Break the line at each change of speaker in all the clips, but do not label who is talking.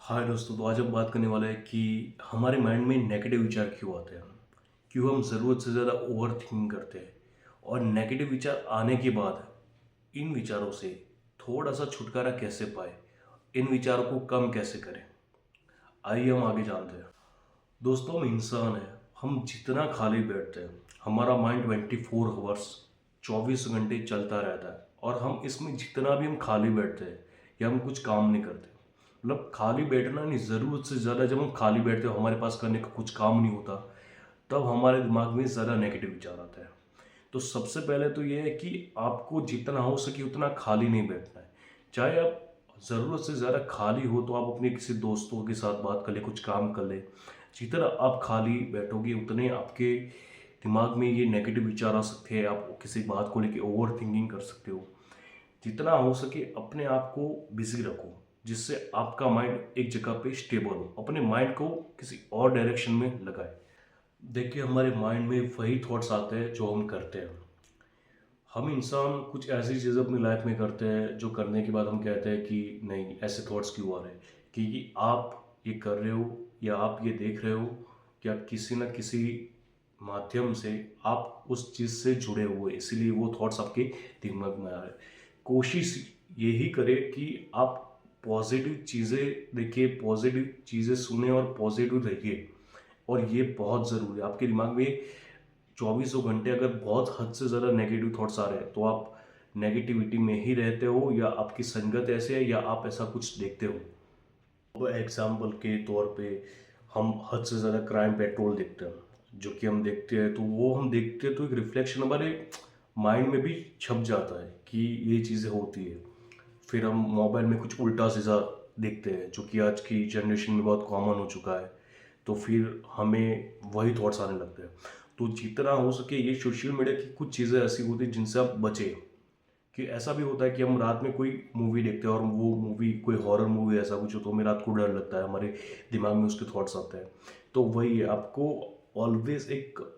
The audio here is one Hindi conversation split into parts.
हाय दोस्तों, तो आज हम बात करने वाले हैं कि हमारे माइंड में नेगेटिव विचार क्यों आते हैं। क्यों हम ज़रूरत से ज़्यादा ओवर थिंकिंग करते हैं और नेगेटिव विचार आने के बाद इन विचारों से थोड़ा सा छुटकारा कैसे पाए, इन विचारों को कम कैसे करें। आइए हम आगे जानते हैं। दोस्तों, हम इंसान हैं। हम जितना खाली बैठते हैं हमारा माइंड 24 आवर्स 24 घंटे चलता रहता है और हम इसमें जितना भी हम खाली बैठते हैं या हम कुछ काम नहीं करते, मतलब खाली बैठना नहीं, ज़रूरत से ज़्यादा जब हम खाली बैठते हो हमारे पास करने का कुछ काम नहीं होता, तब हमारे दिमाग में ज़्यादा नेगेटिव विचार आता है। तो सबसे पहले तो ये है कि आपको जितना हो सके उतना खाली नहीं बैठना है। चाहे आप ज़रूरत से ज़्यादा खाली हो तो आप अपने किसी दोस्तों के साथ बात कर ले, कुछ काम कर ले। जितना आप खाली बैठोगे उतने आपके दिमाग में ये नेगेटिव विचार आ सकते हैं। आप किसी बात को लेके ओवर थिंकिंग कर सकते हो। जितना हो सके अपने आप को बिजी रखो, जिससे आपका माइंड एक जगह पे स्टेबल हो। अपने माइंड को किसी और डायरेक्शन में लगाए। देखिए, हमारे माइंड में वही थॉट्स आते हैं जो हम करते हैं। हम इंसान कुछ ऐसी चीज़ें अपनी लाइफ में करते हैं जो करने के बाद हम कहते हैं कि नहीं, ऐसे थॉट्स क्यों आ रहे हैं। क्योंकि आप ये कर रहे हो या आप ये देख रहे हो कि आप किसी न किसी माध्यम से आप उस चीज़ से जुड़े हुए, इसीलिए वो थॉट्स आपके दिमाग में आ रहे हैं। कोशिश यही करें कि आप पॉजिटिव चीज़ें देखिए, पॉजिटिव चीज़ें सुने और पॉजिटिव रहिए। और ये बहुत ज़रूरी है। आपके दिमाग में चौबीसों घंटे अगर बहुत हद से ज़्यादा नेगेटिव थॉट्स आ रहे हैं तो आप नेगेटिविटी में ही रहते हो या आपकी संगत ऐसे है या आप ऐसा कुछ देखते हो। अब एग्जाम्पल के तौर पे हम हद से ज़्यादा क्राइम पेट्रोल देखते हैं, जो कि हम देखते हैं तो वो हम देखते हैं तो एक रिफ्लेक्शन हमारे माइंड में भी छप जाता है कि ये चीज़ें होती है। फिर हम मोबाइल में कुछ उल्टा सीधा देखते हैं जो कि आज की जनरेशन में बहुत कॉमन हो चुका है। तो फिर हमें वही थॉट्स आने लगते हैं। तो जितना हो सके ये सोशल मीडिया की कुछ चीज़ें ऐसी होती हैं जिनसे आप बचें। कि ऐसा भी होता है कि हम रात में कोई मूवी देखते हैं और वो मूवी कोई हॉरर मूवी ऐसा कुछ हो तो हमें रात को डर लगता है, हमारे दिमाग में उसके थॉट्स आते हैं। तो वही है, आपको ऑलवेज एक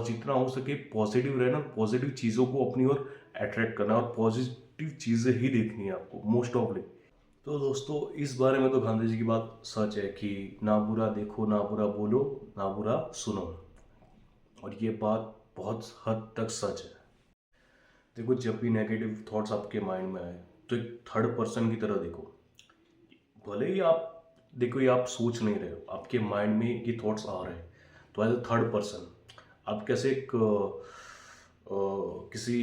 जितना हो सके पॉजिटिव रहना, पॉजिटिव चीज़ों को अपनी ओर अट्रैक्ट करना और पॉजिटिव चीज़ें ही देखनी है आपको मोस्ट ऑफली। तो दोस्तों, इस बारे में तो गांधी जी की बात सच है कि ना बुरा देखो, ना बुरा बोलो, ना बुरा सुनो। और ये बात बहुत हद तक सच है। देखो, जब भी नेगेटिव थॉट्स आपके माइंड में आए तो एक थर्ड पर्सन की तरह देखो। भले ही आप देखो, ये आप सोच नहीं रहे हो, आपके माइंड में ये थॉट्स आ रहे हैं, तो एज अ थर्ड पर्सन आप कैसे एक किसी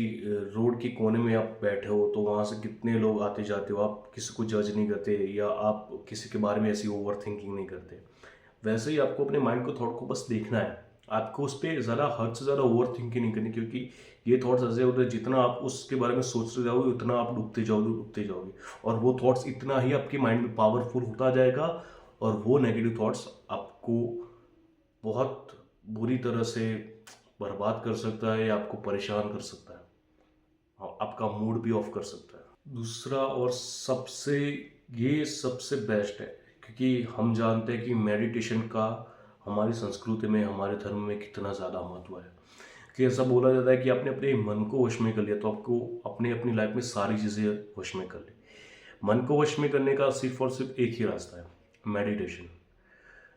रोड के कोने में आप बैठे हो तो वहाँ से कितने लोग आते जाते हो, आप किसी को जज नहीं करते या आप किसी के बारे में ऐसी ओवर थिंकिंग नहीं करते। वैसे ही आपको अपने माइंड को थॉट को बस देखना है। आपको उस पर ज़्यादा हद से ज़्यादा ओवर थिंकिंग नहीं करनी, क्योंकि ये थॉट्स ऐसे होते हैं जितना आप उसके बारे में सोचते जाओगे उतना आप डूबते जाओगे और वो थॉट्स इतना ही आपके माइंड में पावरफुल होता जाएगा और वो नेगेटिव थॉट्स आपको बहुत बुरी तरह से बर्बाद कर सकता है या आपको परेशान कर सकता है। हाँ, आपका मूड भी ऑफ कर सकता है। दूसरा और सबसे बेस्ट है, क्योंकि हम जानते हैं कि मेडिटेशन का हमारी संस्कृति में, हमारे धर्म में कितना ज़्यादा महत्व है। कि ऐसा बोला जाता है कि आपने अपने मन को वश में कर लिया तो आपको अपने अपनी लाइफ में सारी चीज़ें वश में कर ली। मन को वश में करने का सिर्फ और सिर्फ एक ही रास्ता है, मेडिटेशन।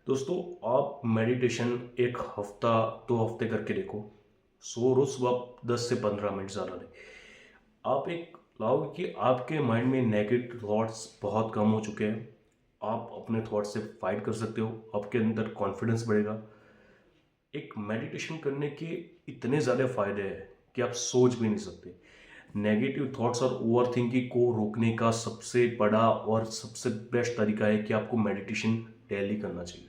दोस्तों, आप मेडिटेशन एक हफ्ता 2 हफ्ते करके देखो। सो रोज सुबह 10 से 15 मिनट, ज़्यादा नहीं। आप एक लाओगे कि आपके माइंड में नेगेटिव थॉट्स बहुत कम हो चुके हैं। आप अपने थॉट्स से फाइट कर सकते हो, आपके अंदर कॉन्फिडेंस बढ़ेगा। एक मेडिटेशन करने के इतने ज़्यादा फायदे हैं कि आप सोच भी नहीं सकते। नेगेटिव थॉट्स और ओवर थिंकिंग को रोकने का सबसे बड़ा और सबसे बेस्ट तरीका है कि आपको मेडिटेशन डेली करना चाहिए।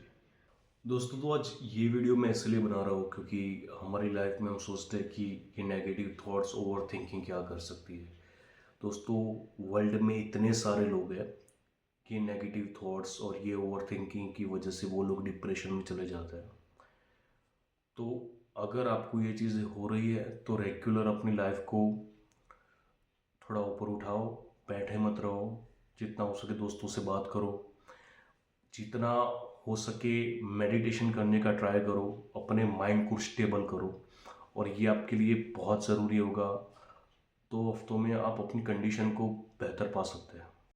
दोस्तों, तो आज ये वीडियो मैं इसलिए बना रहा हूँ क्योंकि हमारी लाइफ में हम सोचते हैं कि ये नेगेटिव थॉट्स, ओवर थिंकिंग क्या कर सकती है। दोस्तों, वर्ल्ड में इतने सारे लोग हैं कि नेगेटिव थॉट्स और ये ओवर थिंकिंग की वजह से वो लोग डिप्रेशन में चले जाते हैं। तो अगर आपको ये चीज़ें हो रही है तो रेगुलर अपनी लाइफ को थोड़ा ऊपर उठाओ, बैठे मत रहो। जितना हो सके दोस्तों से बात करो, जितना हो सके मेडिटेशन करने का ट्राई करो, अपने माइंड को स्टेबल करो और ये आपके लिए बहुत ज़रूरी होगा। 2 हफ्तों में आप अपनी कंडीशन को बेहतर पा सकते हैं।